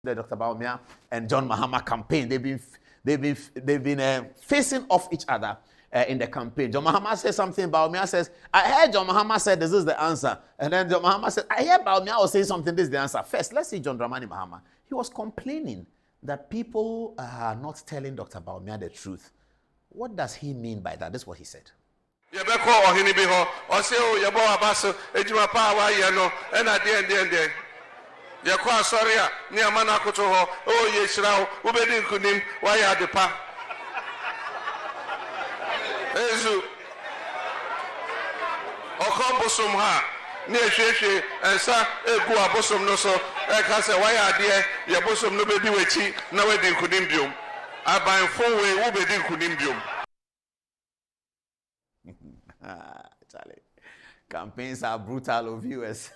the Dr. Bawumia and John Mahama campaign. They've been facing off each other in the campaign. John Mahama says something. Bawumia says, I heard John Mahama said this is the answer. And then John Mahama said, I heard Bawumia was saying something, this is the answer. First, let's see John Dramani Mahama. He was complaining that people are not telling Dr. Bawumia the truth. What does he mean by that? This is what he said. Yakwa soria ni amana koto ho o ye shirawo wo be din kunim wa ya de pa ezu okombosom ha ni ehwehwe ensa egu abosom no so e ka se wa ya de ye bosom no be di wechi na we din kunim biom aban fonwe wo be din kunim biom. Charlie, campaigns are brutal, viewers.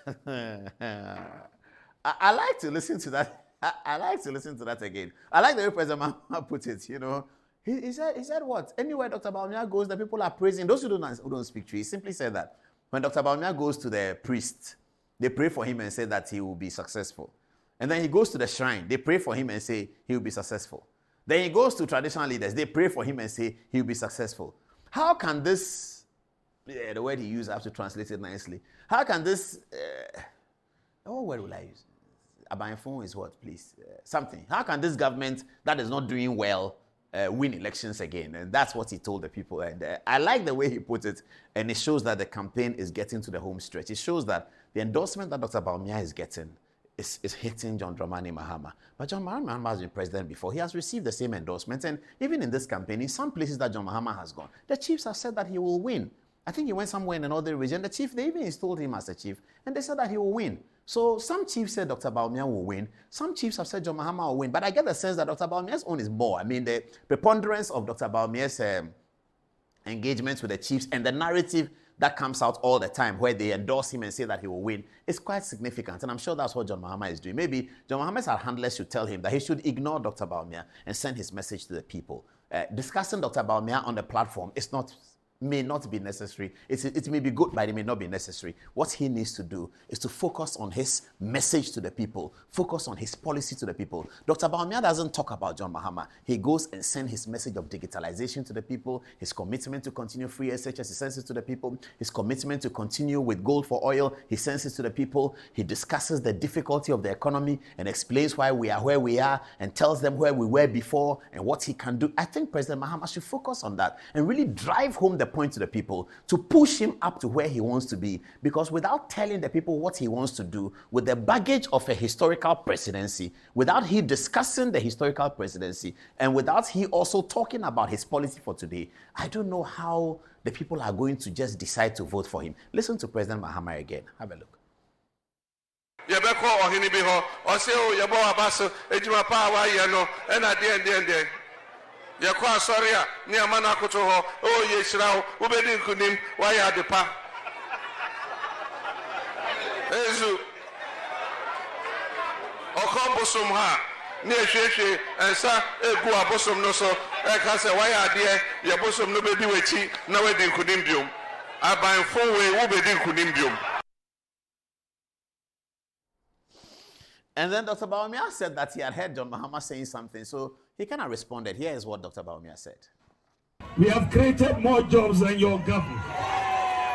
I like to listen to that. I like to listen to that again. I like the way President Mahama put it. You know, he said what? Anywhere Dr. Bawumia goes, the people are praising. Those who don't speak tree, he simply said that when Dr. Bawumia goes to the priest, they pray for him and say that he will be successful. And then he goes to the shrine, they pray for him and say he will be successful. Then he goes to traditional leaders, they pray for him and say he will be successful. How can this? The word he used, I have to translate it nicely. How can this? What word will I use? Abaying phone is what, please? Something. How can this government that is not doing well win elections again? And that's what he told the people. And I like the way he put it. And it shows that the campaign is getting to the home stretch. It shows that the endorsement that Dr. Bawumia is getting is hitting John Dramani Mahama. But John Dramani Mahama has been president before. He has received the same endorsement. And even in this campaign, in some places that John Mahama has gone, the chiefs have said that he will win. I think he went somewhere in another region. The chief, they even installed him as a chief. And they said that he will win. So some chiefs said Dr. Bawumia will win. Some chiefs have said John Mahama will win. But I get the sense that Dr. Bawumia's own is more. I mean, the preponderance of Dr. Bawumia's engagements with the chiefs and the narrative that comes out all the time where they endorse him and say that he will win is quite significant. And I'm sure that's what John Mahama is doing. Maybe John Mahama's handlers should tell him that he should ignore Dr. Bawumia and send his message to the people. Discussing Dr. Bawumia on the platform may not be necessary. It may be good, but it may not be necessary. What he needs to do is to focus on his message to the people, focus on his policy to the people. Dr. Bawumia doesn't talk about John Mahama. He goes and sends his message of digitalization to the people, his commitment to continue free SHS, he sends it to the people, his commitment to continue with gold for oil, he sends it to the people. He discusses the difficulty of the economy and explains why we are where we are and tells them where we were before and what he can do. I think President Mahama should focus on that and really drive home the point to the people to push him up to where he wants to be, because without telling the people what he wants to do with the baggage of a historical presidency, without he discussing the historical presidency, and without he also talking about his policy for today, I don't know how the people are going to just decide to vote for him. Listen to President Mahama again. Have a look. Yebeko ohini bi ho oseo yebo abaso ejuma pa wa ye no e na de Yakwa soria ni amana koto ho o ye shirawo wo be din kunim wa ya de pa ezu okombosom ha ni ehwehwe ensa egu abosom no so e ka se wa ya de ye bosom no be di wechi na we din kunim biom aban fonwe wo be din kunim biom. And then Dr. Bawumia said that he had heard John Mahama saying something, so he kind of responded. Here is what Dr. Bawumia said. We have created more jobs than your government.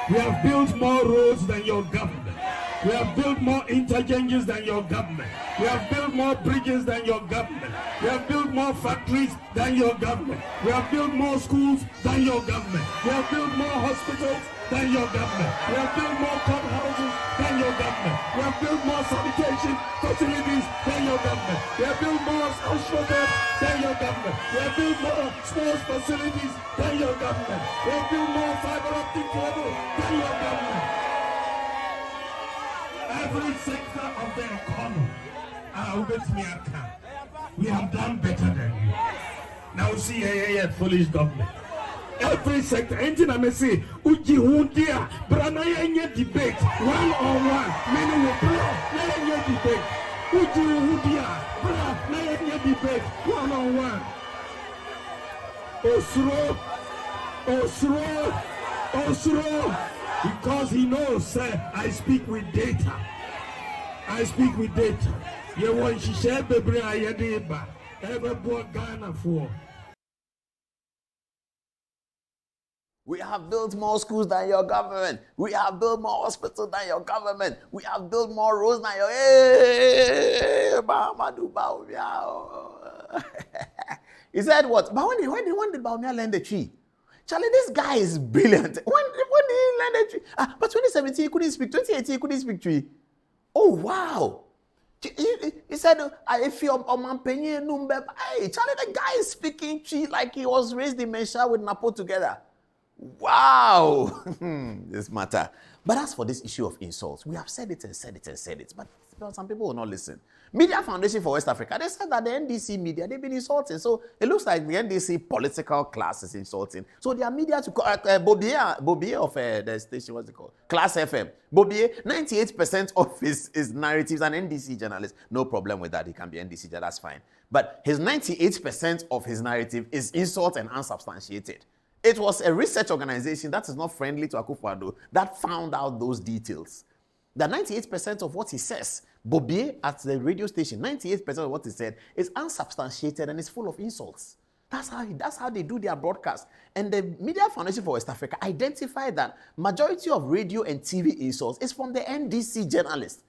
We have built more roads than your government. We have built more interchanges than your government. We have built more bridges than your government. We have built more factories than your government. We have built more schools than your government. We have built more hospitals than your government. We have built more courthouses than your government. We have built more sanitation facilities than your government. We have built more social beds than your government. We have built more sports facilities than your government. We have built more fiber optic cable than your government. Every sector of the economy, we have done better than you. Now see a foolish government. Every sector, anything I may say, Uji Hundia, Branaya debate, one-on-one, many will blow, Naya debate, Uji Hundia, Branaya debate, one-on-one. Osro, because he knows, sir, I speak with data. You want to share the Brian ever bought Ghana for. We have built more schools than your government. We have built more hospitals than your government. We have built more roads than your... Hey, Mahama do Bawumia. He said what? But when did Bawumia land the tree? Charlie, this guy is brilliant. When did he land the tree? But 2017 he couldn't speak. 2018 he couldn't speak tree. Oh, wow. He said, if you're Hey, Charlie, the guy is speaking tree like he was raised in Mensha with Napo together. Wow, this matter. But as for this issue of insults, we have said it, but some people will not listen. Media Foundation for West Africa, they said that the NDC media, they've been insulting. So it looks like the NDC political class is insulting. So their media to Bobier of the station, what's it called? Class FM. Bobier, 98% of his narratives, an NDC journalist. No problem with that. He can be NDC, that's fine. But his 98% of his narrative is insult and unsubstantiated. It was a research organization that is not friendly to Akufo-Addo that found out those details. That 98% of what he says, Bobier at the radio station, 98% of what he said is unsubstantiated and is full of insults. That's how they do their broadcast. And the Media Foundation for West Africa identified that majority of radio and TV insults is from the NDC journalists.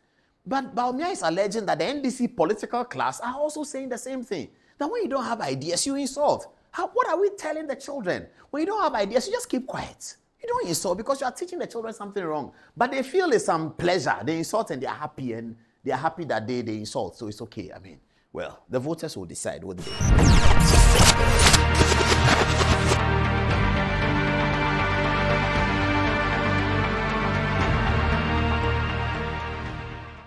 But Bawumia is alleging that the NDC political class are also saying the same thing. That when you don't have ideas, you insult. What are we telling the children? When you don't have ideas, you just keep quiet. You don't insult because you are teaching the children something wrong. But they feel it's some pleasure. They insult and they are happy that they insult. So it's okay. I mean, well, the voters will decide what they do.